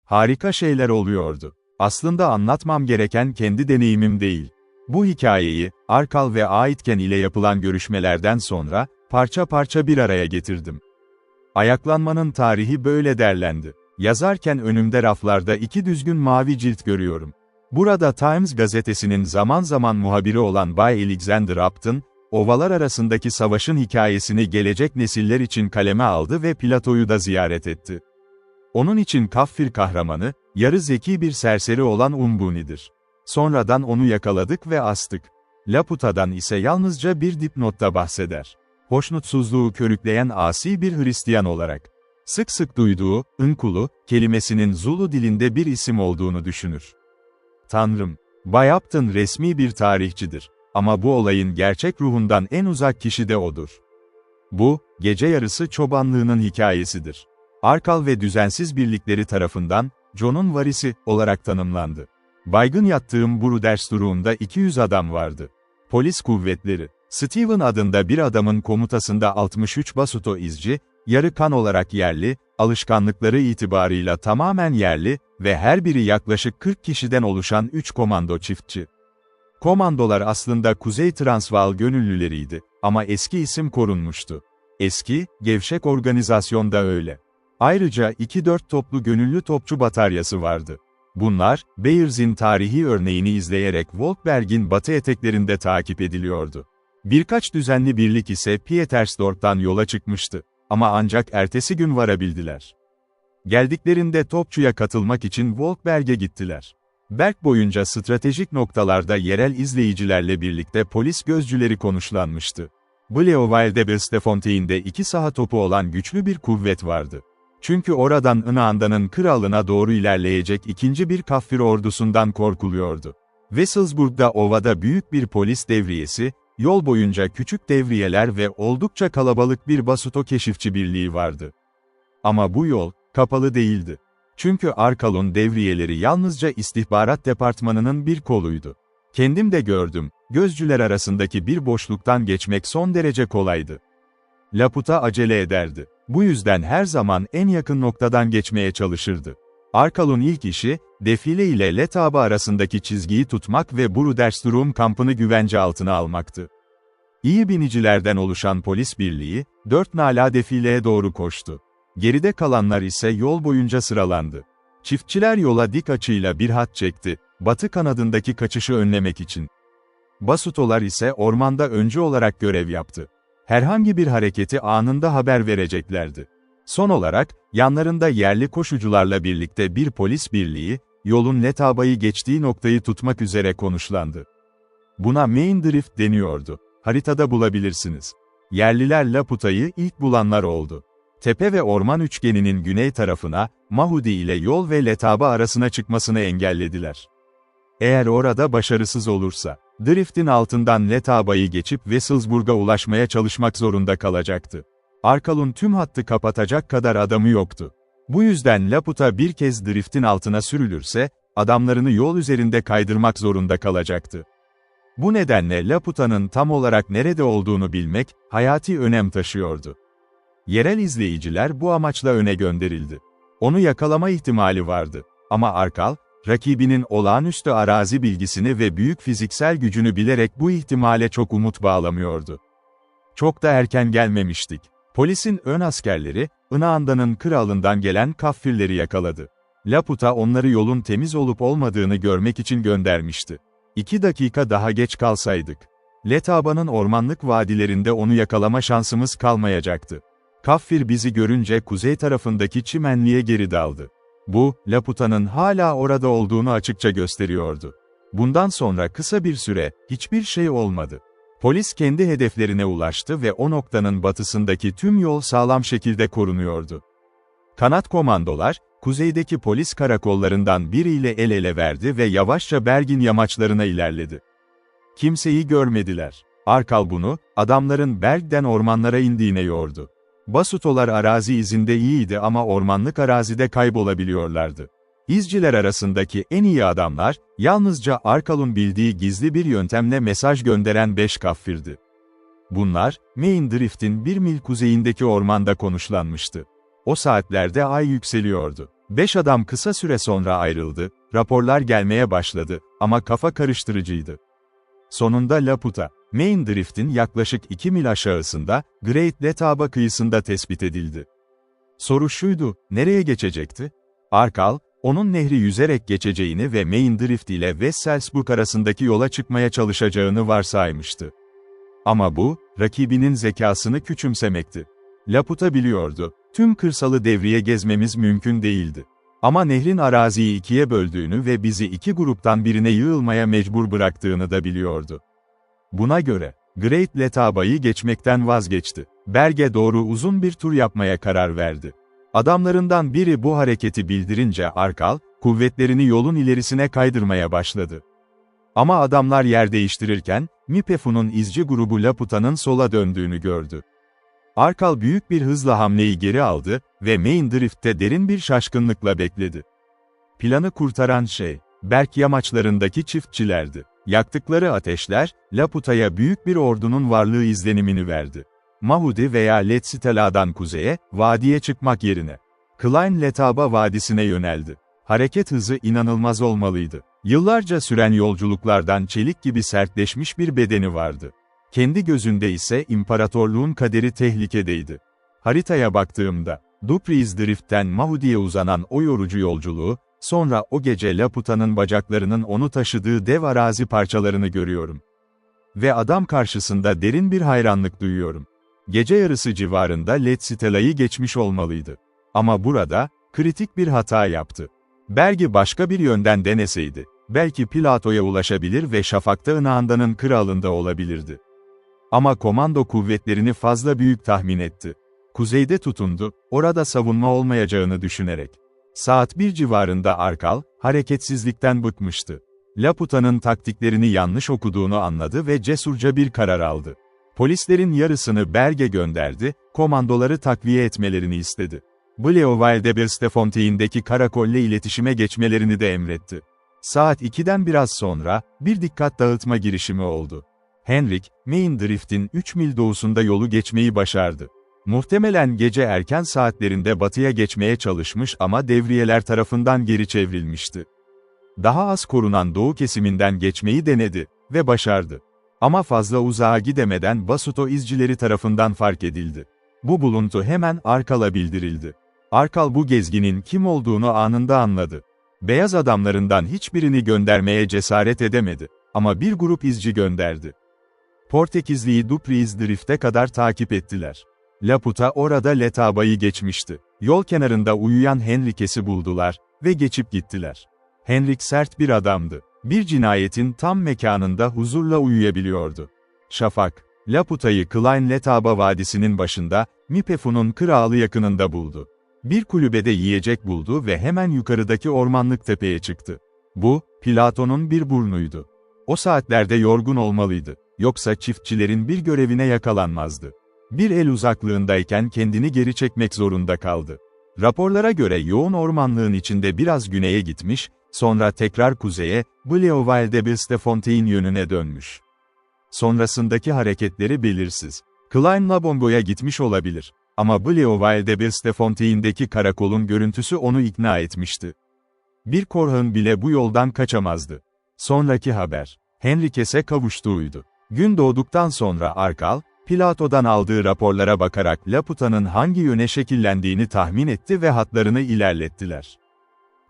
Harika şeyler oluyordu. Aslında anlatmam gereken kendi deneyimim değil. Bu hikayeyi, Arkal ve Aitken ile yapılan görüşmelerden sonra, parça parça bir araya getirdim. Ayaklanmanın tarihi böyle derlendi. Yazarken önümde raflarda 2 düzgün mavi cilt görüyorum. Burada Times gazetesinin zaman zaman muhabiri olan Bay Alexander Upton, ovalar arasındaki savaşın hikayesini gelecek nesiller için kaleme aldı ve Plato'yu da ziyaret etti. Onun için Kaffir kahramanı, yarı zeki bir serseri olan Umbuni'dir. Sonradan onu yakaladık ve astık. Laputa'dan ise yalnızca bir dipnotta bahseder. Hoşnutsuzluğu körükleyen asi bir Hristiyan olarak. Sık sık duyduğu, Nkulu, kelimesinin Zulu dilinde bir isim olduğunu düşünür. Tanrım, Bay Upton resmi bir tarihçidir. Ama bu olayın gerçek ruhundan en uzak kişi de odur. Bu, gece yarısı çobanlığının hikayesidir. Arkal ve düzensiz birlikleri tarafından, John'un varisi olarak tanımlandı. Baygın yattığım bu Rudersturum'da 200 adam vardı. Polis kuvvetleri, Steven adında bir adamın komutasında 63 basuto izci, yarı kan olarak yerli, alışkanlıkları itibarıyla tamamen yerli ve her biri yaklaşık 40 kişiden oluşan 3 komando çiftçi. Komandolar aslında Kuzey Transvaal gönüllüleriydi ama eski isim korunmuştu. Eski, gevşek organizasyonda öyle. Ayrıca 2-4 toplu gönüllü topçu bataryası vardı. Bunlar, Beyers'in tarihi örneğini izleyerek Volkberg'in batı eteklerinde takip ediliyordu. Birkaç düzenli birlik ise Pietersdorp'tan yola çıkmıştı. Ama ancak ertesi gün varabildiler. Geldiklerinde topçuya katılmak için Volkberg'e gittiler. Berg boyunca stratejik noktalarda yerel izleyicilerle birlikte polis gözcüleri konuşlanmıştı. Bleauwilde-Belstefontein'de 2 saha topu olan güçlü bir kuvvet vardı. Çünkü oradan Inaanda'nın kralına doğru ilerleyecek ikinci bir Kaffir ordusundan korkuluyordu. Wesselsburg'da ovada büyük bir polis devriyesi, yol boyunca küçük devriyeler ve oldukça kalabalık bir basuto keşifçi birliği vardı. Ama bu yol, kapalı değildi. Çünkü Arkal'ın devriyeleri yalnızca istihbarat departmanının bir koluydu. Kendim de gördüm, gözcüler arasındaki bir boşluktan geçmek son derece kolaydı. Laputa acele ederdi. Bu yüzden her zaman en yakın noktadan geçmeye çalışırdı. Arkal'ın ilk işi, defile ile Letaba arasındaki çizgiyi tutmak ve Brudersturm kampını güvence altına almaktı. İyi binicilerden oluşan polis birliği, 4 nala defileye doğru koştu. Geride kalanlar ise yol boyunca sıralandı. Çiftçiler yola dik açıyla bir hat çekti, batı kanadındaki kaçışı önlemek için. Basutolar ise ormanda öncü olarak görev yaptı. Herhangi bir hareketi anında haber vereceklerdi. Son olarak, yanlarında yerli koşucularla birlikte bir polis birliği, yolun Letaba'yı geçtiği noktayı tutmak üzere konuşlandı. Buna Main Drift deniyordu. Haritada bulabilirsiniz. Yerliler Laputa'yı ilk bulanlar oldu. Tepe ve orman üçgeninin güney tarafına, Mahudi ile yol ve Letaba arasına çıkmasını engellediler. Eğer orada başarısız olursa, Drift'in altından Letaba'yı geçip Wesselsburg'a ulaşmaya çalışmak zorunda kalacaktı. Arkal'ın tüm hattı kapatacak kadar adamı yoktu. Bu yüzden Laputa bir kez Drift'in altına sürülürse, adamlarını yol üzerinde kaydırmak zorunda kalacaktı. Bu nedenle Laputa'nın tam olarak nerede olduğunu bilmek, hayati önem taşıyordu. Yerel izleyiciler bu amaçla öne gönderildi. Onu yakalama ihtimali vardı. Ama Arkal, rakibinin olağanüstü arazi bilgisini ve büyük fiziksel gücünü bilerek bu ihtimale çok umut bağlamıyordu. Çok da erken gelmemiştik. Polisin ön askerleri, Inaanda'nın kralından gelen Kaffirleri yakaladı. Laputa onları yolun temiz olup olmadığını görmek için göndermişti. 2 dakika daha geç kalsaydık, Letaba'nın ormanlık vadilerinde onu yakalama şansımız kalmayacaktı. Kaffir bizi görünce kuzey tarafındaki çimenliğe geri daldı. Bu, Laputa'nın hala orada olduğunu açıkça gösteriyordu. Bundan sonra kısa bir süre, hiçbir şey olmadı. Polis kendi hedeflerine ulaştı ve o noktanın batısındaki tüm yol sağlam şekilde korunuyordu. Kanat komandolar, kuzeydeki polis karakollarından biriyle el ele verdi ve yavaşça Berg'in yamaçlarına ilerledi. Kimseyi görmediler. Arkal bunu, adamların Berg'den ormanlara indiğine yordu. Basutolar arazi izinde iyiydi ama ormanlık arazide kaybolabiliyorlardı. İzciler arasındaki en iyi adamlar, yalnızca Arkal'ın bildiği gizli bir yöntemle mesaj gönderen 5 Kaffir'di. Bunlar, Main Drift'in 1 mil kuzeyindeki ormanda konuşlanmıştı. O saatlerde ay yükseliyordu. 5 adam kısa süre sonra ayrıldı, raporlar gelmeye başladı ama kafa karıştırıcıydı. Sonunda Laputa, Main Drift'in yaklaşık 2 mil aşağısında, Great Letaba kıyısında tespit edildi. Soru şuydu, nereye geçecekti? Arkal, onun nehri yüzerek geçeceğini ve Main Drift ile West Salzburg arasındaki yola çıkmaya çalışacağını varsaymıştı. Ama bu, rakibinin zekasını küçümsemekti. Laputa biliyordu, tüm kırsalı devriye gezmemiz mümkün değildi. Ama nehrin araziyi ikiye böldüğünü ve bizi iki gruptan birine yığılmaya mecbur bıraktığını da biliyordu. Buna göre, Great Letaba'yı geçmekten vazgeçti. Berg'e doğru uzun bir tur yapmaya karar verdi. Adamlarından biri bu hareketi bildirince Arkal, kuvvetlerini yolun ilerisine kaydırmaya başladı. Ama adamlar yer değiştirirken, Mipefu'nun izci grubu Laputa'nın sola döndüğünü gördü. Arkal büyük bir hızla hamleyi geri aldı ve Main Drift'te derin bir şaşkınlıkla bekledi. Planı kurtaran şey, Berg yamaçlarındaki çiftçilerdi. Yaktıkları ateşler, Laputa'ya büyük bir ordunun varlığı izlenimini verdi. Mahudi veya Letsitela'dan kuzeye, vadiye çıkmak yerine, Klein Letaba Vadisi'ne yöneldi. Hareket hızı inanılmaz olmalıydı. Yıllarca süren yolculuklardan çelik gibi sertleşmiş bir bedeni vardı. Kendi gözünde ise imparatorluğun kaderi tehlikedeydi. Haritaya baktığımda, Dupris Drift'ten Mahudi'ye uzanan o yorucu yolculuğu, sonra o gece Laputa'nın bacaklarının onu taşıdığı dev arazi parçalarını görüyorum. Ve adam karşısında derin bir hayranlık duyuyorum. Gece yarısı civarında Letsitela'yı geçmiş olmalıydı. Ama burada, kritik bir hata yaptı. Berg'i başka bir yönden deneseydi, belki Plato'ya ulaşabilir ve Şafak'ta Inanda'nın kralında olabilirdi. Ama komando kuvvetlerini fazla büyük tahmin etti. Kuzeyde tutundu, orada savunma olmayacağını düşünerek. Saat 1 civarında Arkal, hareketsizlikten bıkmıştı. Laputa'nın taktiklerini yanlış okuduğunu anladı ve cesurca bir karar aldı. Polislerin yarısını Berg'e gönderdi, komandoları takviye etmelerini istedi. Bleauwilde-Birstefontein'deki karakolle iletişime geçmelerini de emretti. Saat 2'den biraz sonra, bir dikkat dağıtma girişimi oldu. Henrik, Main Drift'in 3 mil doğusunda yolu geçmeyi başardı. Muhtemelen gece erken saatlerinde batıya geçmeye çalışmış ama devriyeler tarafından geri çevrilmişti. Daha az korunan doğu kesiminden geçmeyi denedi ve başardı. Ama fazla uzağa gidemeden Basuto izcileri tarafından fark edildi. Bu buluntu hemen Arkal'a bildirildi. Arkal bu gezginin kim olduğunu anında anladı. Beyaz adamlarından hiçbirini göndermeye cesaret edemedi. Ama bir grup izci gönderdi. Portekizli'yi Dupris Drift'e kadar takip ettiler. Laputa orada Letaba'yı geçmişti. Yol kenarında uyuyan Henriques'i buldular ve geçip gittiler. Henrik sert bir adamdı. Bir cinayetin tam mekanında huzurla uyuyabiliyordu. Şafak, Laputa'yı Klein Letaba Vadisi'nin başında, Mipefu'nun kralı yakınında buldu. Bir kulübede yiyecek buldu ve hemen yukarıdaki ormanlık tepeye çıktı. Bu, Plato'nun bir burnuydu. O saatlerde yorgun olmalıydı. Yoksa çiftçilerin bir görevine yakalanmazdı. Bir el uzaklığındayken kendini geri çekmek zorunda kaldı. Raporlara göre yoğun ormanlığın içinde biraz güneye gitmiş, sonra tekrar kuzeye, Bleauwilde-Birstefontein yönüne dönmüş. Sonrasındaki hareketleri belirsiz. Klein Labongo'ya gitmiş olabilir. Ama Bleauwilde-Birstefontein'deki karakolun görüntüsü onu ikna etmişti. Bir korhan bile bu yoldan kaçamazdı. Sonraki haber, Henriques'e kavuştuğuydu. Gün doğduktan sonra Arkal, Plato'dan aldığı raporlara bakarak Laputa'nın hangi yöne şekillendiğini tahmin etti ve hatlarını ilerlettiler.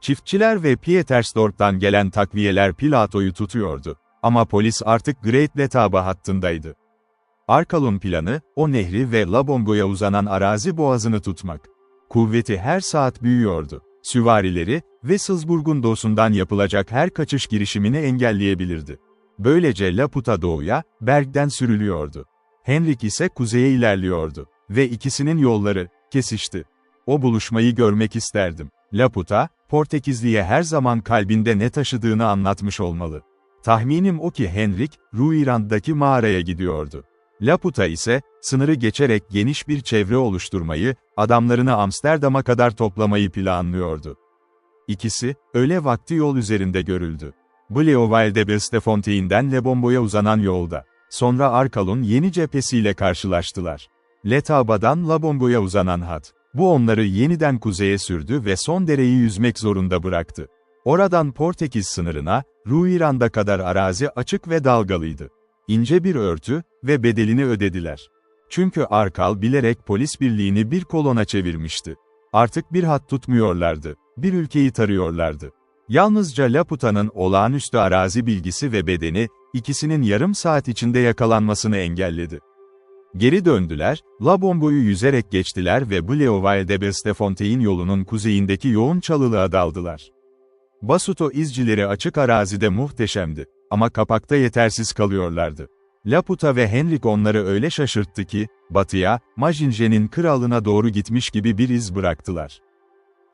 Çiftçiler ve Pietersdorf'tan gelen takviyeler Plato'yu tutuyordu. Ama polis artık Great Letaba hattındaydı. Arkal'ın planı, o nehri ve Labongo'ya uzanan arazi boğazını tutmak. Kuvveti her saat büyüyordu. Süvarileri ve Salzburg'un doğusundan yapılacak her kaçış girişimini engelleyebilirdi. Böylece Laputa doğuya, Berg'den sürülüyordu. Henrik ise kuzeye ilerliyordu. Ve ikisinin yolları kesişti. O buluşmayı görmek isterdim. Laputa, Portekizli'ye her zaman kalbinde ne taşıdığını anlatmış olmalı. Tahminim o ki Henrik, Ruirand'daki mağaraya gidiyordu. Laputa ise, sınırı geçerek geniş bir çevre oluşturmayı, adamlarını Amsterdam'a kadar toplamayı planlıyordu. İkisi, öğle vakti yol üzerinde görüldü. Bleauwilde-Birstefontein'den Lebombo'ya uzanan yolda. Sonra Arkal'ın yeni cephesiyle karşılaştılar. Letaba'dan Labongo'ya uzanan hat. Bu onları yeniden kuzeye sürdü ve son dereyi yüzmek zorunda bıraktı. Oradan Portekiz sınırına, Ruiran'da kadar arazi açık ve dalgalıydı. İnce bir örtü ve bedelini ödediler. Çünkü Arkal bilerek polis birliğini bir kolona çevirmişti. Artık bir hat tutmuyorlardı, bir ülkeyi tarıyorlardı. Yalnızca Laputa'nın olağanüstü arazi bilgisi ve bedeni, ikisinin yarım saat içinde yakalanmasını engelledi. Geri döndüler, La Bombo'yu yüzerek geçtiler ve Bleauval de Bestefontein yolunun kuzeyindeki yoğun çalılığa daldılar. Basuto izcileri açık arazide muhteşemdi, ama kapakta yetersiz kalıyorlardı. Laputa ve Henrik onları öyle şaşırttı ki, batıya, Majinje'nin kralına doğru gitmiş gibi bir iz bıraktılar.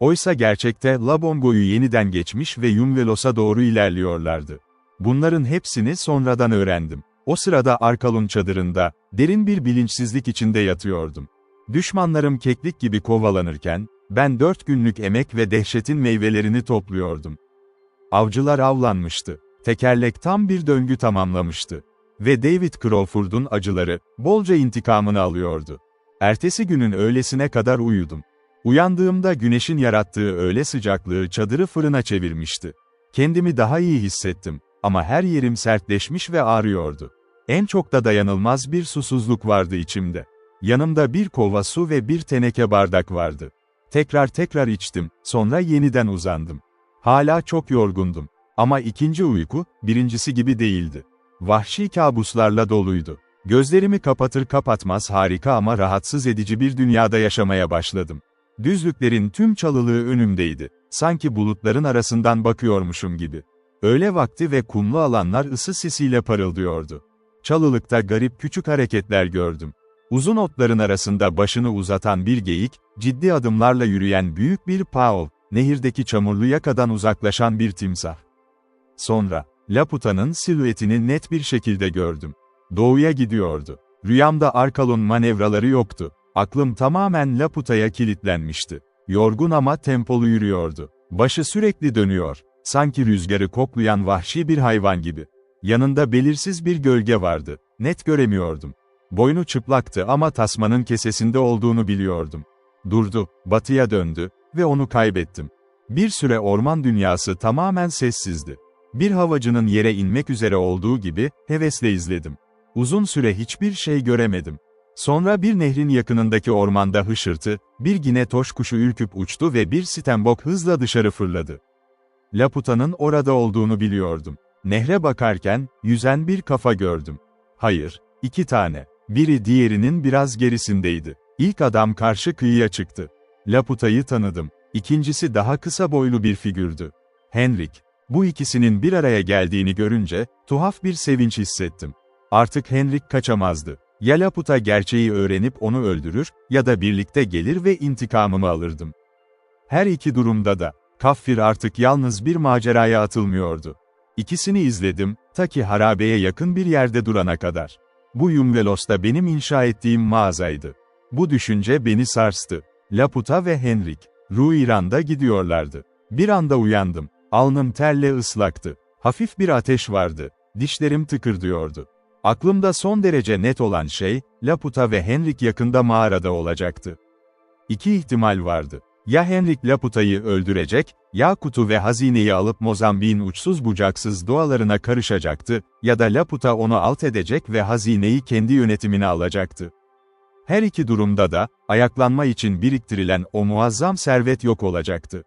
Oysa gerçekte La Bombo'yu yeniden geçmiş ve Yumvelos'a doğru ilerliyorlardı. Bunların hepsini sonradan öğrendim. O sırada Arkal'ın çadırında, derin bir bilinçsizlik içinde yatıyordum. Düşmanlarım keklik gibi kovalanırken, ben 4 günlük emek ve dehşetin meyvelerini topluyordum. Avcılar avlanmıştı. Tekerlek tam bir döngü tamamlamıştı. Ve David Crawford'un acıları, bolca intikamını alıyordu. Ertesi günün öğlesine kadar uyudum. Uyandığımda güneşin yarattığı öğle sıcaklığı çadırı fırına çevirmişti. Kendimi daha iyi hissettim, ama her yerim sertleşmiş ve ağrıyordu. En çok da dayanılmaz bir susuzluk vardı içimde. Yanımda bir kova su ve bir teneke bardak vardı. Tekrar içtim, sonra yeniden uzandım. Hala çok yorgundum. Ama ikinci uyku, birincisi gibi değildi. Vahşi kabuslarla doluydu. Gözlerimi kapatır kapatmaz harika ama rahatsız edici bir dünyada yaşamaya başladım. Düzlüklerin tüm çalılığı önümdeydi. Sanki bulutların arasından bakıyormuşum gibi. Öğle vakti ve kumlu alanlar ısı sisiyle parıldıyordu. Çalılıkta garip küçük hareketler gördüm. Uzun otların arasında başını uzatan bir geyik, ciddi adımlarla yürüyen büyük bir paov, nehirdeki çamurlu yakadan uzaklaşan bir timsah. Sonra, Laputa'nın silüetini net bir şekilde gördüm. Doğuya gidiyordu. Rüyamda Arkal'ın manevraları yoktu. Aklım tamamen Laputa'ya kilitlenmişti. Yorgun ama tempolu yürüyordu. Başı sürekli dönüyor. Sanki rüzgarı koklayan vahşi bir hayvan gibi. Yanında belirsiz bir gölge vardı. Net göremiyordum. Boynu çıplaktı ama tasmanın kesesinde olduğunu biliyordum. Durdu, batıya döndü ve onu kaybettim. Bir süre orman dünyası tamamen sessizdi. Bir havacının yere inmek üzere olduğu gibi, hevesle izledim. Uzun süre hiçbir şey göremedim. Sonra bir nehrin yakınındaki ormanda hışırtı, bir ginetoş kuşu ürküp uçtu ve bir stenbok hızla dışarı fırladı. Laputa'nın orada olduğunu biliyordum. Nehre bakarken, yüzen bir kafa gördüm. Hayır, 2 tane. Biri diğerinin biraz gerisindeydi. İlk adam karşı kıyıya çıktı. Laputa'yı tanıdım. İkincisi daha kısa boylu bir figürdü. Henrik. Bu ikisinin bir araya geldiğini görünce, tuhaf bir sevinç hissettim. Artık Henrik kaçamazdı. Ya Laputa gerçeği öğrenip onu öldürür, ya da birlikte gelir ve intikamımı alırdım. Her iki durumda da, Kaffir artık yalnız bir maceraya atılmıyordu. İkisini izledim, ta ki harabeye yakın bir yerde durana kadar. Bu Yumvelos'ta benim inşa ettiğim mağazaydı. Bu düşünce beni sarstı. Laputa ve Henrik, Ruiran'da gidiyorlardı. Bir anda uyandım. Alnım terle ıslaktı. Hafif bir ateş vardı. Dişlerim tıkırdıyordu. Aklımda son derece net olan şey, Laputa ve Henrik yakında mağarada olacaktı. 2 ihtimal vardı. Ya Henrik Laputa'yı öldürecek, Yakut'u ve hazineyi alıp Mozambik'in uçsuz bucaksız doğalarına karışacaktı, ya da Laputa onu alt edecek ve hazineyi kendi yönetimine alacaktı. Her iki durumda da, ayaklanma için biriktirilen o muazzam servet yok olacaktı.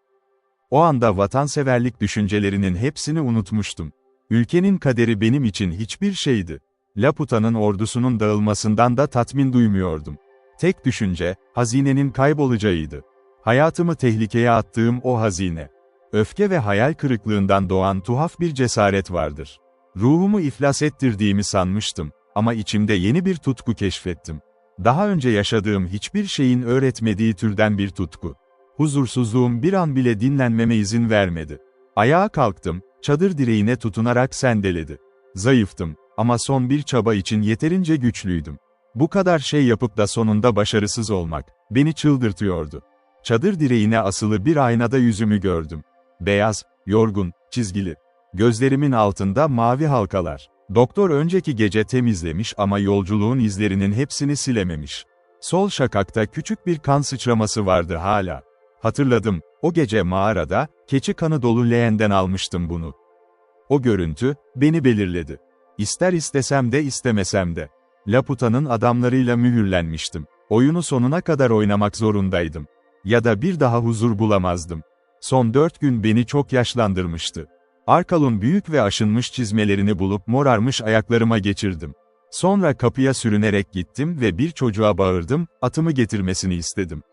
O anda vatanseverlik düşüncelerinin hepsini unutmuştum. Ülkenin kaderi benim için hiçbir şeydi. Laputa'nın ordusunun dağılmasından da tatmin duymuyordum. Tek düşünce, hazinenin kaybolacağıydı. Hayatımı tehlikeye attığım o hazine. Öfke ve hayal kırıklığından doğan tuhaf bir cesaret vardır. Ruhumu iflas ettirdiğimi sanmıştım, ama içimde yeni bir tutku keşfettim. Daha önce yaşadığım hiçbir şeyin öğretmediği türden bir tutku. Huzursuzluğum bir an bile dinlenmeme izin vermedi. Ayağa kalktım, çadır direğine tutunarak sendeledi. Zayıftım, ama son bir çaba için yeterince güçlüydüm. Bu kadar şey yapıp da sonunda başarısız olmak, beni çıldırtıyordu. Çadır direğine asılı bir aynada yüzümü gördüm. Beyaz, yorgun, çizgili. Gözlerimin altında mavi halkalar. Doktor önceki gece temizlemiş ama yolculuğun izlerinin hepsini silememiş. Sol şakakta küçük bir kan sıçraması vardı hala. Hatırladım, o gece mağarada, keçi kanı dolu leğenden almıştım bunu. O görüntü, beni belirledi. İster istesem de istemesem de. Laputa'nın adamlarıyla mühürlenmiştim. Oyunu sonuna kadar oynamak zorundaydım. Ya da bir daha huzur bulamazdım. Son 4 gün beni çok yaşlandırmıştı. Arkal'ın büyük ve aşınmış çizmelerini bulup morarmış ayaklarıma geçirdim. Sonra kapıya sürünerek gittim ve bir çocuğa bağırdım, atımı getirmesini istedim.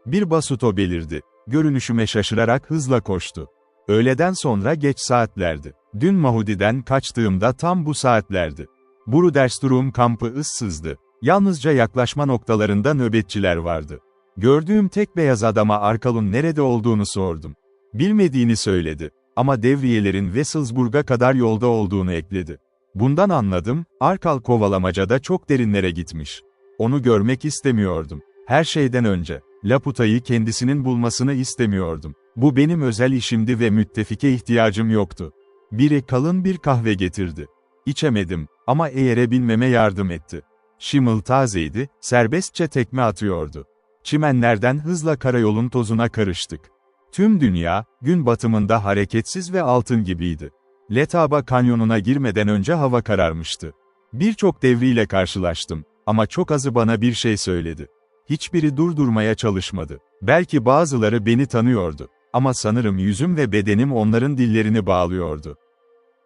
Bir basuto belirdi. Görünüşüme şaşırarak hızla koştu. Öğleden sonra geç saatlerdi. Dün Mahudi'den kaçtığımda tam bu saatlerdi. Brudersturm kampı ıssızdı. Yalnızca yaklaşma noktalarında nöbetçiler vardı. Gördüğüm tek beyaz adama Arkal'ın nerede olduğunu sordum. Bilmediğini söyledi. Ama devriyelerin Wesselsburg'a kadar yolda olduğunu ekledi. Bundan anladım, Arkal kovalamacada çok derinlere gitmiş. Onu görmek istemiyordum. Her şeyden önce, Laputa'yı kendisinin bulmasını istemiyordum. Bu benim özel işimdi ve müttefike ihtiyacım yoktu. Biri kalın bir kahve getirdi. İçemedim ama eğere binmeme yardım etti. Şimal tazeydi, serbestçe tekme atıyordu. Çimenlerden hızla karayolun tozuna karıştık. Tüm dünya, gün batımında hareketsiz ve altın gibiydi. Letaba kanyonuna girmeden önce hava kararmıştı. Birçok devriyle karşılaştım ama çok azı bana bir şey söyledi. Hiçbiri durdurmaya çalışmadı. Belki bazıları beni tanıyordu ama sanırım yüzüm ve bedenim onların dillerini bağlıyordu.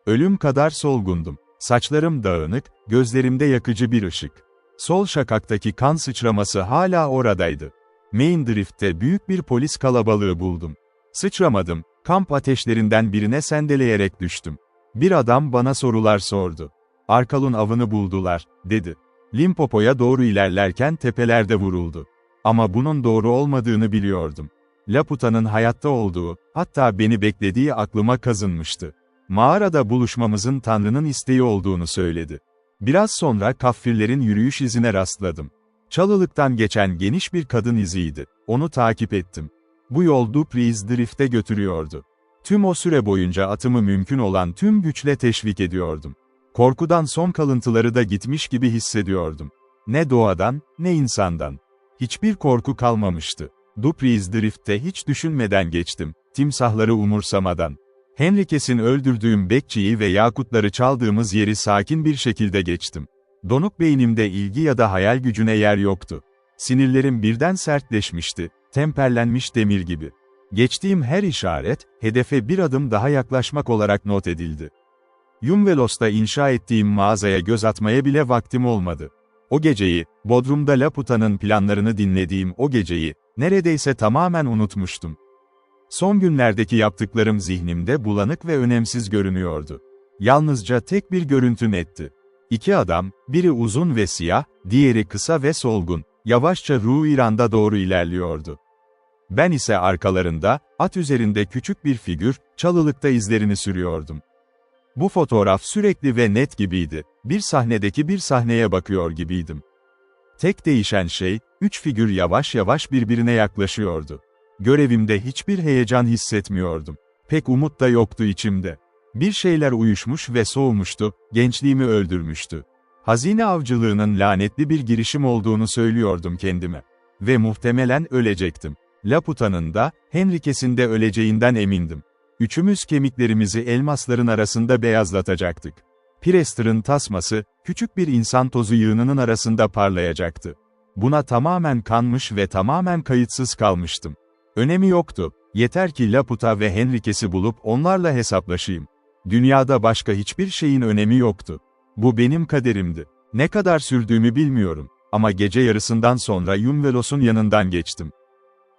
Ölüm kadar solgundum. Saçlarım dağınık, gözlerimde yakıcı bir ışık. Sol şakaktaki kan sıçraması hala oradaydı. Main Drift'te büyük bir polis kalabalığı buldum. Sıçramadım, kamp ateşlerinden birine sendeleyerek düştüm. Bir adam bana sorular sordu. Arkal'ın avını buldular, dedi. Limpopo'ya doğru ilerlerken tepelerde vuruldu. Ama bunun doğru olmadığını biliyordum. Laputa'nın hayatta olduğu, hatta beni beklediği aklıma kazınmıştı. Mağarada buluşmamızın Tanrı'nın isteği olduğunu söyledi. Biraz sonra kaffirlerin yürüyüş izine rastladım. Çalılıktan geçen geniş bir kadın iziydi. Onu takip ettim. Bu yol Dupris Drift'e götürüyordu. Tüm o süre boyunca atımı mümkün olan tüm güçle teşvik ediyordum. Korkudan son kalıntıları da gitmiş gibi hissediyordum. Ne doğadan, ne insandan. Hiçbir korku kalmamıştı. Dupris Drift'te hiç düşünmeden geçtim, timsahları umursamadan. Henriquez'in öldürdüğüm bekçiyi ve yakutları çaldığımız yeri sakin bir şekilde geçtim. Donuk beynimde ilgi ya da hayal gücüne yer yoktu. Sinirlerim birden sertleşmişti, temperlenmiş demir gibi. Geçtiğim her işaret, hedefe bir adım daha yaklaşmak olarak not edildi. Yumvelos'ta inşa ettiğim mağazaya göz atmaya bile vaktim olmadı. O geceyi, Bodrum'da Laputa'nın planlarını dinlediğim o geceyi, neredeyse tamamen unutmuştum. Son günlerdeki yaptıklarım zihnimde bulanık ve önemsiz görünüyordu. Yalnızca tek bir görüntü netti. İki adam, biri uzun ve siyah, diğeri kısa ve solgun, yavaşça Ruiran'da doğru ilerliyordu. Ben ise arkalarında, at üzerinde küçük bir figür, çalılıkta izlerini sürüyordum. Bu fotoğraf sürekli ve net gibiydi. Bir sahnedeki bir sahneye bakıyor gibiydim. Tek değişen şey, 3 figür yavaş yavaş birbirine yaklaşıyordu. Görevimde hiçbir heyecan hissetmiyordum. Pek umut da yoktu içimde. Bir şeyler uyuşmuş ve soğumuştu, gençliğimi öldürmüştü. Hazine avcılığının lanetli bir girişim olduğunu söylüyordum kendime. Ve muhtemelen ölecektim. Laputa'nın da, Henriquez'in de öleceğinden emindim. Üçümüz kemiklerimizi elmasların arasında beyazlatacaktık. Prester'ın tasması, küçük bir insan tozu yığınının arasında parlayacaktı. Buna tamamen kanmış ve tamamen kayıtsız kalmıştım. Önemi yoktu, yeter ki Laputa ve Henriquez'i bulup onlarla hesaplaşayım. Dünyada başka hiçbir şeyin önemi yoktu. Bu benim kaderimdi. Ne kadar sürdüğümü bilmiyorum. Ama gece yarısından sonra Yumvelos'un yanından geçtim.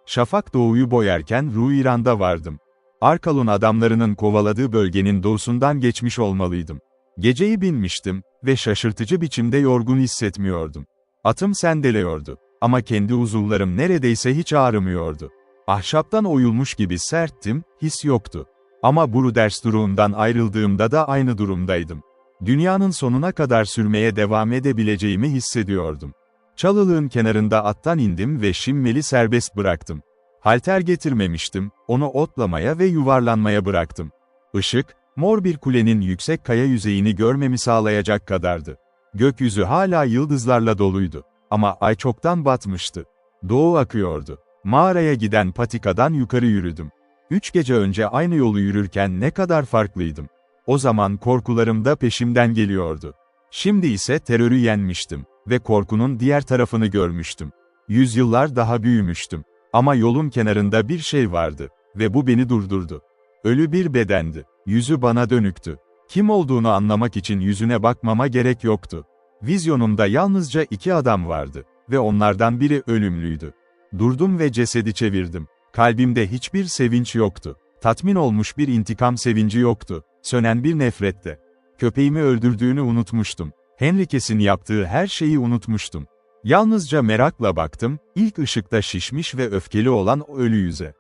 Şafak doğuyu boyarken Ruiran'da vardım. Arkal'ın adamlarının kovaladığı bölgenin doğusundan geçmiş olmalıydım. Geceyi binmiştim ve şaşırtıcı biçimde yorgun hissetmiyordum. Atım sendeliyordu ama kendi uzuvlarım neredeyse hiç ağrımıyordu. Ahşaptan oyulmuş gibi serttim, his yoktu. Ama Brudersturm'dan ayrıldığımda da aynı durumdaydım. Dünyanın sonuna kadar sürmeye devam edebileceğimi hissediyordum. Çalılığın kenarında attan indim ve Şimmel'i serbest bıraktım. Halter getirmemiştim, onu otlamaya ve yuvarlanmaya bıraktım. Işık, mor bir kulenin yüksek kaya yüzeyini görmemi sağlayacak kadardı. Gökyüzü hala yıldızlarla doluydu. Ama ay çoktan batmıştı. Doğu akıyordu. Mağaraya giden patikadan yukarı yürüdüm. 3 gece önce aynı yolu yürürken ne kadar farklıydım. O zaman korkularım da peşimden geliyordu. Şimdi ise terörü yenmiştim ve korkunun diğer tarafını görmüştüm. Yüzyıllar daha büyümüştüm. Ama yolun kenarında bir şey vardı ve bu beni durdurdu. Ölü bir bedendi. Yüzü bana dönüktü. Kim olduğunu anlamak için yüzüne bakmama gerek yoktu. Vizyonumda yalnızca 2 adam vardı ve onlardan biri ölümlüydü. Durdum ve cesedi çevirdim. Kalbimde hiçbir sevinç yoktu. Tatmin olmuş bir intikam sevinci yoktu. Sönen bir nefrette. Köpeğimi öldürdüğünü unutmuştum. Henriquez'in yaptığı her şeyi unutmuştum. Yalnızca merakla baktım, ilk ışıkta şişmiş ve öfkeli olan o ölü yüze.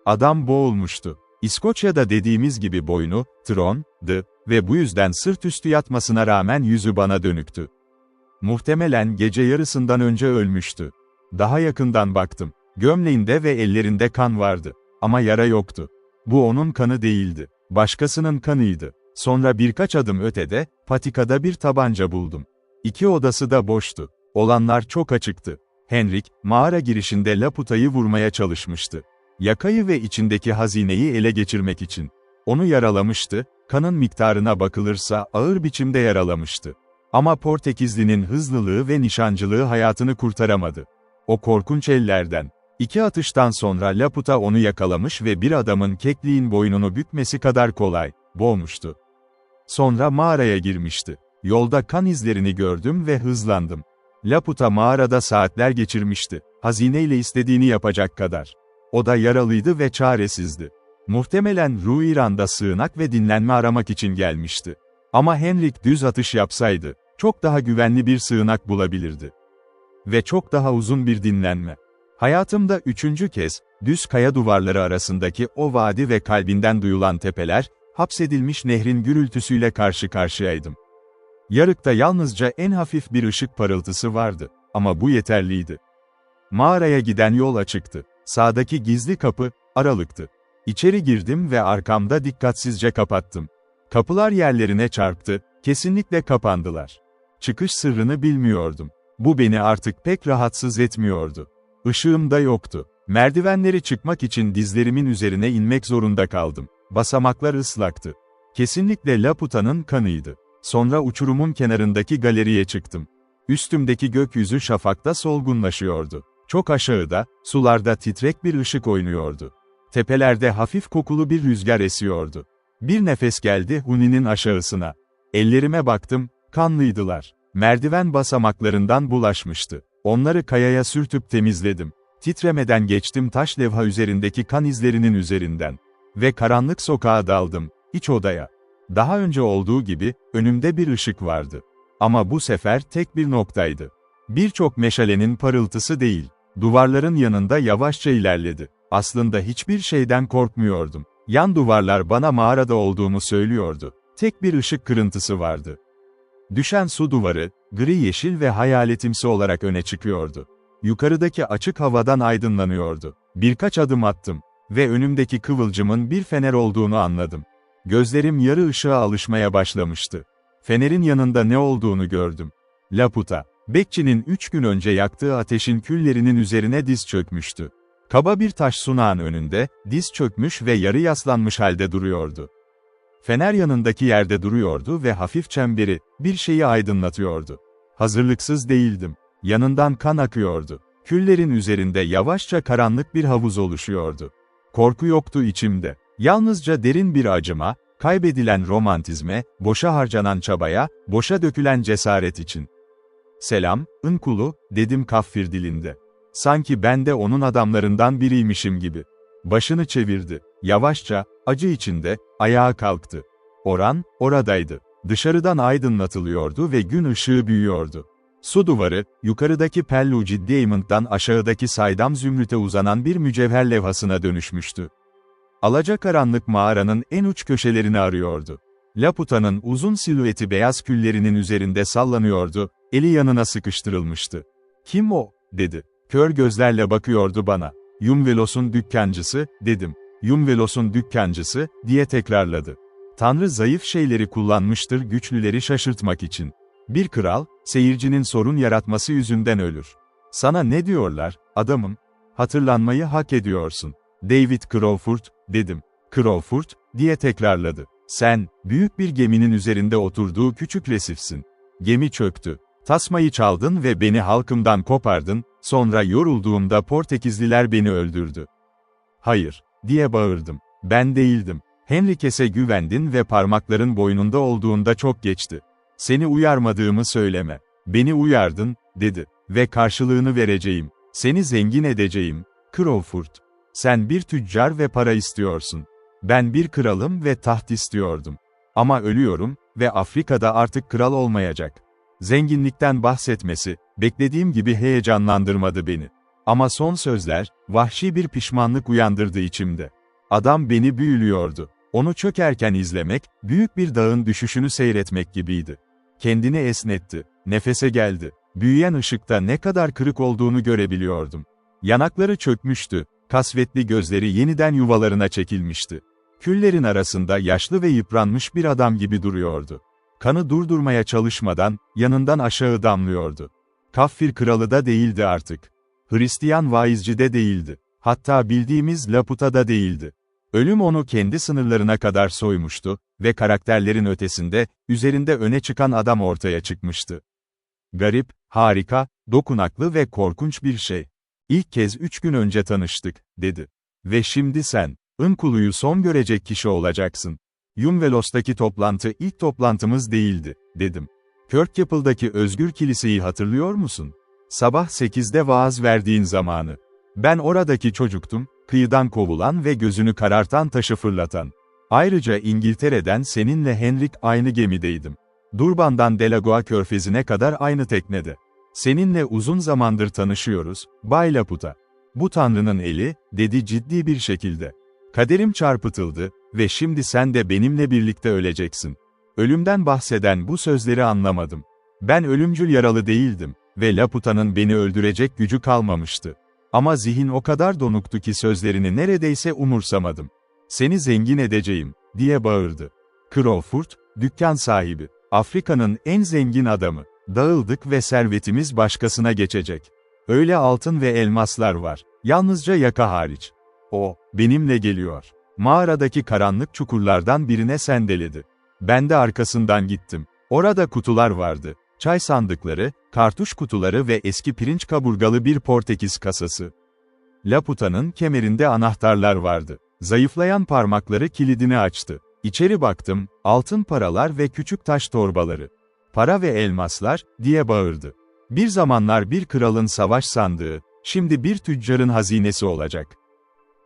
Adam boğulmuştu. İskoçya'da dediğimiz gibi boynu, tron'dı ve bu yüzden sırt üstü yatmasına rağmen yüzü bana dönüktü. Muhtemelen gece yarısından önce ölmüştü. Daha yakından baktım. Gömleğinde ve ellerinde kan vardı. Ama yara yoktu. Bu onun kanı değildi. Başkasının kanıydı. Sonra birkaç adım ötede, patikada bir tabanca buldum. 2 odası da boştu. Olanlar çok açıktı. Henrik, mağara girişinde Laputa'yı vurmaya çalışmıştı. Yakayı ve içindeki hazineyi ele geçirmek için. Onu yaralamıştı, kanın miktarına bakılırsa ağır biçimde yaralamıştı. Ama Portekizli'nin hızlılığı ve nişancılığı hayatını kurtaramadı. O korkunç ellerden. 2 atıştan sonra Laputa onu yakalamış ve bir adamın kekliğin boynunu bükmesi kadar kolay, boğmuştu. Sonra mağaraya girmişti. Yolda kan izlerini gördüm ve hızlandım. Laputa mağarada saatler geçirmişti, hazineyle istediğini yapacak kadar. O da yaralıydı ve çaresizdi. Muhtemelen Ruiran'da sığınak ve dinlenme aramak için gelmişti. Ama Henrik düz atış yapsaydı, çok daha güvenli bir sığınak bulabilirdi. Ve çok daha uzun bir dinlenme. Hayatımda 3. kez, düz kaya duvarları arasındaki o vadi ve kalbinden duyulan tepeler, hapsedilmiş nehrin gürültüsüyle karşı karşıyaydım. Yarıkta yalnızca en hafif bir ışık parıltısı vardı, ama bu yeterliydi. Mağaraya giden yol açıktı. Sağdaki gizli kapı, aralıktı. İçeri girdim ve arkamda dikkatsizce kapattım. Kapılar yerlerine çarptı, kesinlikle kapandılar. Çıkış sırrını bilmiyordum. Bu beni artık pek rahatsız etmiyordu. Işığım da yoktu. Merdivenleri çıkmak için dizlerimin üzerine inmek zorunda kaldım. Basamaklar ıslaktı. Kesinlikle Laputa'nın kanıydı. Sonra uçurumun kenarındaki galeriye çıktım. Üstümdeki gökyüzü şafakta solgunlaşıyordu. Çok aşağıda, sularda titrek bir ışık oynuyordu. Tepelerde hafif kokulu bir rüzgar esiyordu. Bir nefes geldi Huni'nin aşağısına. Ellerime baktım, kanlıydılar. Merdiven basamaklarından bulaşmıştı. Onları kayaya sürtüp temizledim. Titremeden geçtim taş levha üzerindeki kan izlerinin üzerinden. Ve karanlık sokağa daldım, iç odaya. Daha önce olduğu gibi, önümde bir ışık vardı. Ama bu sefer tek bir noktaydı. Birçok meşalenin parıltısı değil. Duvarların yanında yavaşça ilerledi. Aslında hiçbir şeyden korkmuyordum. Yan duvarlar bana mağarada olduğumu söylüyordu. Tek bir ışık kırıntısı vardı. Düşen su duvarı, gri yeşil ve hayaletimsi olarak öne çıkıyordu. Yukarıdaki açık havadan aydınlanıyordu. Birkaç adım attım ve önümdeki kıvılcımın bir fener olduğunu anladım. Gözlerim yarı ışığa alışmaya başlamıştı. Fenerin yanında ne olduğunu gördüm. Laputa, bekçinin 3 gün önce yaktığı ateşin küllerinin üzerine diz çökmüştü. Kaba bir taş sunağın önünde, diz çökmüş ve yarı yaslanmış halde duruyordu. Fener yanındaki yerde duruyordu ve hafif çemberi, bir şeyi aydınlatıyordu. Hazırlıksız değildim. Yanından kan akıyordu. Küllerin üzerinde yavaşça karanlık bir havuz oluşuyordu. Korku yoktu içimde. Yalnızca derin bir acıma, kaybedilen romantizme, boşa harcanan çabaya, boşa dökülen cesaret için. "Selam, Nkulu," dedim Kaffir dilinde. Sanki ben de onun adamlarından biriymişim gibi. Başını çevirdi. Yavaşça, acı içinde, ayağa kalktı. Oran, oradaydı. Dışarıdan aydınlatılıyordu ve gün ışığı büyüyordu. Su duvarı, yukarıdaki Pellucid Diamond'dan aşağıdaki saydam zümrüte uzanan bir mücevher levhasına dönüşmüştü. Alacakaranlık mağaranın en uç köşelerini arıyordu. Laputa'nın uzun silüeti beyaz küllerinin üzerinde sallanıyordu, eli yanına sıkıştırılmıştı. "Kim o?" dedi. Kör gözlerle bakıyordu bana. "Yumvelos'un dükkancısı," dedim. "Yumvelos'un dükkancısı," diye tekrarladı. Tanrı zayıf şeyleri kullanmıştır güçlüleri şaşırtmak için. Bir kral, seyircinin sorun yaratması yüzünden ölür. Sana ne diyorlar, adamım? Hatırlanmayı hak ediyorsun. David Crawford, dedim. Crawford, diye tekrarladı. Sen, büyük bir geminin üzerinde oturduğu küçük resifsin. Gemi çöktü. Tasmayı çaldın ve beni halkımdan kopardın, sonra yorulduğumda Portekizliler beni öldürdü. Hayır, diye bağırdım. Ben değildim. Henriquez'e güvendin ve parmakların boynunda olduğunda çok geçti. Seni uyarmadığımı söyleme. Beni uyardın, dedi. Ve karşılığını vereceğim. Seni zengin edeceğim. Crawford. Sen bir tüccar ve para istiyorsun. Ben bir kralım ve taht istiyordum. Ama ölüyorum ve Afrika'da artık kral olmayacak. Zenginlikten bahsetmesi, beklediğim gibi heyecanlandırmadı beni. Ama son sözler, vahşi bir pişmanlık uyandırdı içimde. Adam beni büyülüyordu. Onu çökerken izlemek, büyük bir dağın düşüşünü seyretmek gibiydi. Kendini esnetti, nefese geldi. Büyüyen ışıkta ne kadar kırık olduğunu görebiliyordum. Yanakları çökmüştü, kasvetli gözleri yeniden yuvalarına çekilmişti. Küllerin arasında yaşlı ve yıpranmış bir adam gibi duruyordu. Kanı durdurmaya çalışmadan, yanından aşağı damlıyordu. Kaffir kralı da değildi artık. Hristiyan vaizci de değildi. Hatta bildiğimiz Laputa da değildi. Ölüm onu kendi sınırlarına kadar soymuştu ve karakterlerin ötesinde, üzerinde öne çıkan adam ortaya çıkmıştı. Garip, harika, dokunaklı ve korkunç bir şey. İlk kez 3 gün önce tanıştık, dedi. Ve şimdi sen, Nkulu'yu son görecek kişi olacaksın. Yumvelos'taki toplantı ilk toplantımız değildi, dedim. Kirkaple'daki Özgür Kiliseyi hatırlıyor musun? Sabah 8'de vaaz verdiğin zamanı. Ben oradaki çocuktum, kıyıdan kovulan ve gözünü karartan taşı fırlatan. Ayrıca İngiltere'den seninle Henrik aynı gemideydim. Durban'dan Delagoa Körfezi'ne kadar aynı teknede. Seninle uzun zamandır tanışıyoruz, Bay Laputa. Bu Tanrı'nın eli, dedi ciddi bir şekilde. Kaderim çarpıtıldı ve şimdi sen de benimle birlikte öleceksin. Ölümden bahseden bu sözleri anlamadım. Ben ölümcül yaralı değildim ve Laputa'nın beni öldürecek gücü kalmamıştı. Ama zihin o kadar donuktu ki sözlerini neredeyse umursamadım. Seni zengin edeceğim, diye bağırdı. Crawford, dükkan sahibi, Afrika'nın en zengin adamı. Dağıldık ve servetimiz başkasına geçecek. Öyle altın ve elmaslar var, yalnızca yaka hariç. O, benimle geliyor. Mağaradaki karanlık çukurlardan birine sendeledi. Ben de arkasından gittim. Orada kutular vardı. Çay sandıkları, kartuş kutuları ve eski pirinç kaburgalı bir Portekiz kasası. Laputa'nın kemerinde anahtarlar vardı. Zayıflayan parmakları kilidini açtı. İçeri baktım, altın paralar ve küçük taş torbaları. Para ve elmaslar, diye bağırdı. Bir zamanlar bir kralın savaş sandığı, şimdi bir tüccarın hazinesi olacak.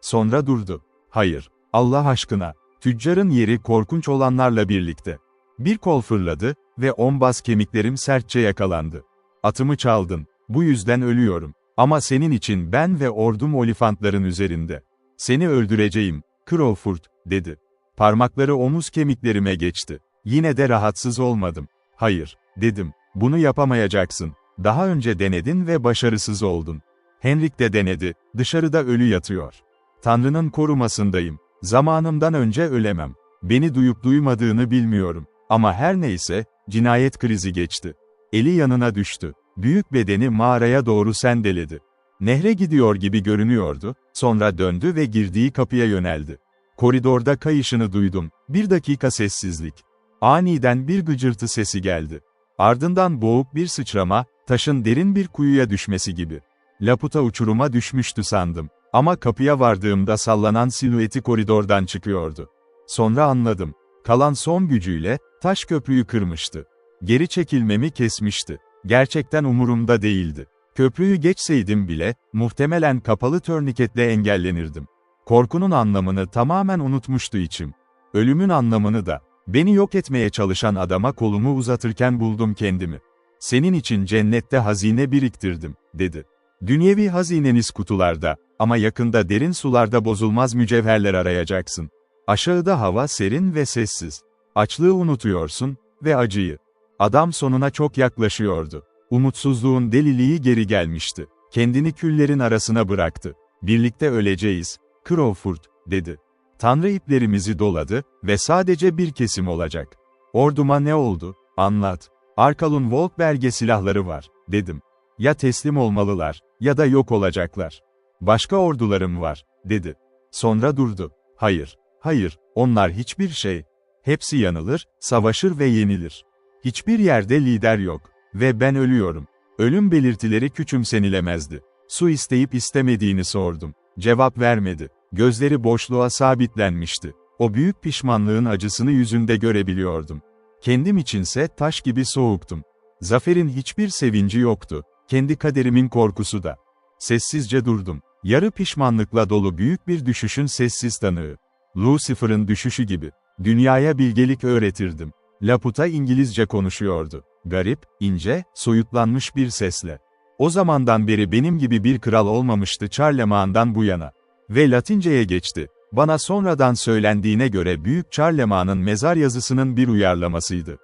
Sonra durdu. Hayır, Allah aşkına, tüccarın yeri korkunç olanlarla birlikte. Bir kol fırladı ve ombaz kemiklerim sertçe yakalandı. Atımı çaldın, bu yüzden ölüyorum. Ama senin için ben ve ordum olifantların üzerinde. Seni öldüreceğim, Crawford, dedi. Parmakları omuz kemiklerime geçti. Yine de rahatsız olmadım. Hayır, dedim, bunu yapamayacaksın. Daha önce denedin ve başarısız oldun. Henrik de denedi, dışarıda ölü yatıyor. Tanrı'nın korumasındayım. Zamanımdan önce ölemem. Beni duyup duymadığını bilmiyorum. Ama her neyse, cinayet krizi geçti. Eli yanına düştü. Büyük bedeni mağaraya doğru sendeledi. Nehre gidiyor gibi görünüyordu, sonra döndü ve girdiği kapıya yöneldi. Koridorda kayışını duydum. Bir dakika sessizlik. Aniden bir gıcırtı sesi geldi. Ardından boğuk bir sıçrama, taşın derin bir kuyuya düşmesi gibi. Laputa uçuruma düşmüştü sandım. Ama kapıya vardığımda sallanan silüeti koridordan çıkıyordu. Sonra anladım. Kalan son gücüyle, taş köprüyü kırmıştı. Geri çekilmemi kesmişti. Gerçekten umurumda değildi. Köprüyü geçseydim bile, muhtemelen kapalı turniketle engellenirdim. Korkunun anlamını tamamen unutmuştu içim. Ölümün anlamını da. Beni yok etmeye çalışan adama kolumu uzatırken buldum kendimi. Senin için cennette hazine biriktirdim, dedi. Dünyevi hazineniz kutularda, ama yakında derin sularda bozulmaz mücevherler arayacaksın. Aşağıda hava serin ve sessiz. Açlığı unutuyorsun ve acıyı. Adam sonuna çok yaklaşıyordu. Umutsuzluğun deliliği geri gelmişti. Kendini küllerin arasına bıraktı. Birlikte öleceğiz, Crawford, dedi. Tanrı iplerimizi doladı ve sadece bir kesim olacak. Orduma ne oldu? Anlat. Arkalun Wolfberg'e silahları var, dedim. Ya teslim olmalılar, ya da yok olacaklar. Başka ordularım var, dedi. Sonra durdu. Hayır, hayır, onlar hiçbir şey. Hepsi yanılır, savaşır ve yenilir. Hiçbir yerde lider yok. Ve ben ölüyorum. Ölüm belirtileri küçümsenilemezdi. Su isteyip istemediğini sordum. Cevap vermedi. Gözleri boşluğa sabitlenmişti. O büyük pişmanlığın acısını yüzünde görebiliyordum. Kendim içinse taş gibi soğuktum. Zaferin hiçbir sevinci yoktu. Kendi kaderimin korkusu da. Sessizce durdum. Yarı pişmanlıkla dolu büyük bir düşüşün sessiz tanığı. Lucifer'ın düşüşü gibi. Dünyaya bilgelik öğretirdim. Laputa İngilizce konuşuyordu. Garip, ince, soyutlanmış bir sesle. O zamandan beri benim gibi bir kral olmamıştı Charlemagne'dan bu yana. Ve Latinceye geçti. Bana sonradan söylendiğine göre Büyük Charlemagne'ın mezar yazısının bir uyarlamasıydı.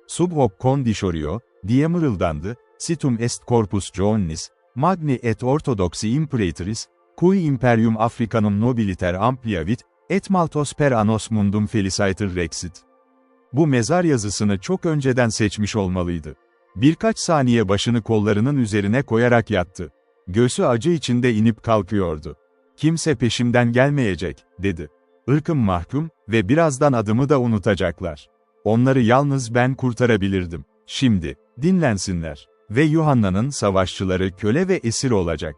Sub hoc conditiorio, diye mırıldandı, situm est corpus Joannis, magni et orthodoxi imperatris, cui imperium Africanum nobiliter ampliavit, et maltos per annos mundum feliciter rexit. Bu mezar yazısını çok önceden seçmiş olmalıydı. Birkaç saniye başını kollarının üzerine koyarak yattı. Göğsü acı içinde inip kalkıyordu. Kimse peşimden gelmeyecek, dedi. Irkım mahkum ve birazdan adımı da unutacaklar. Onları yalnız ben kurtarabilirdim. Şimdi, dinlensinler. Ve Yuhanna'nın savaşçıları köle ve esir olacak.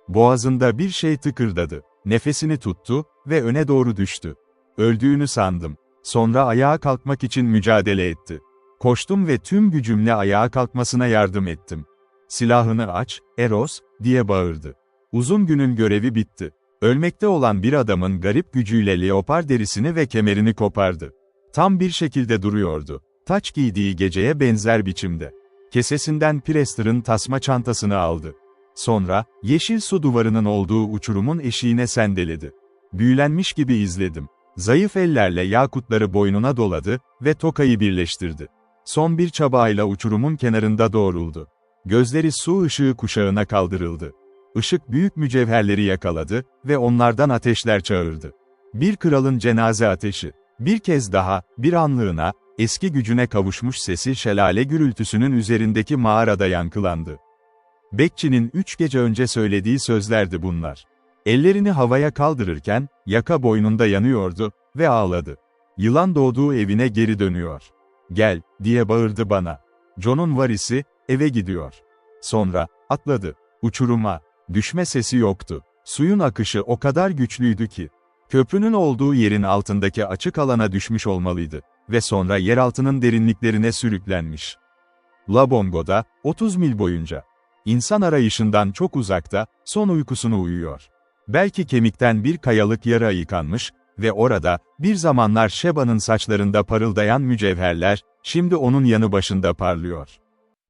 Boğazında bir şey tıkırdadı. Nefesini tuttu ve öne doğru düştü. Öldüğünü sandım. Sonra ayağa kalkmak için mücadele etti. Koştum ve tüm gücümle ayağa kalkmasına yardım ettim. Silahını aç, Eros, diye bağırdı. Uzun günün görevi bitti. Ölmekte olan bir adamın garip gücüyle leopar derisini ve kemerini kopardı. Tam bir şekilde duruyordu. Taç giydiği geceye benzer biçimde. Kesesinden Prester'ın tasma çantasını aldı. Sonra, yeşil su duvarının olduğu uçurumun eşiğine sendeledi. Büyülenmiş gibi izledim. Zayıf ellerle yakutları boynuna doladı ve tokayı birleştirdi. Son bir çabayla uçurumun kenarında doğruldu. Gözleri su ışığı kuşağına kaldırıldı. Işık büyük mücevherleri yakaladı ve onlardan ateşler çağırdı. Bir kralın cenaze ateşi. Bir kez daha, bir anlığına, eski gücüne kavuşmuş sesi şelale gürültüsünün üzerindeki mağarada yankılandı. Bekçinin 3 gece önce söylediği sözlerdi bunlar. Ellerini havaya kaldırırken, yaka boynunda yanıyordu ve ağladı. Yılan doğduğu evine geri dönüyor. Gel, diye bağırdı bana. John'un varisi, eve gidiyor. Sonra, atladı. Uçuruma. Düşme sesi yoktu. Suyun akışı o kadar güçlüydü ki. Köprünün olduğu yerin altındaki açık alana düşmüş olmalıydı. Ve sonra yeraltının derinliklerine sürüklenmiş. Labongo'da, 30 mil boyunca. İnsan arayışından çok uzakta, son uykusunu uyuyor. Belki kemikten bir kayalık yara yıkanmış ve orada, bir zamanlar Sheba'nın saçlarında parıldayan mücevherler, şimdi onun yanı başında parlıyor.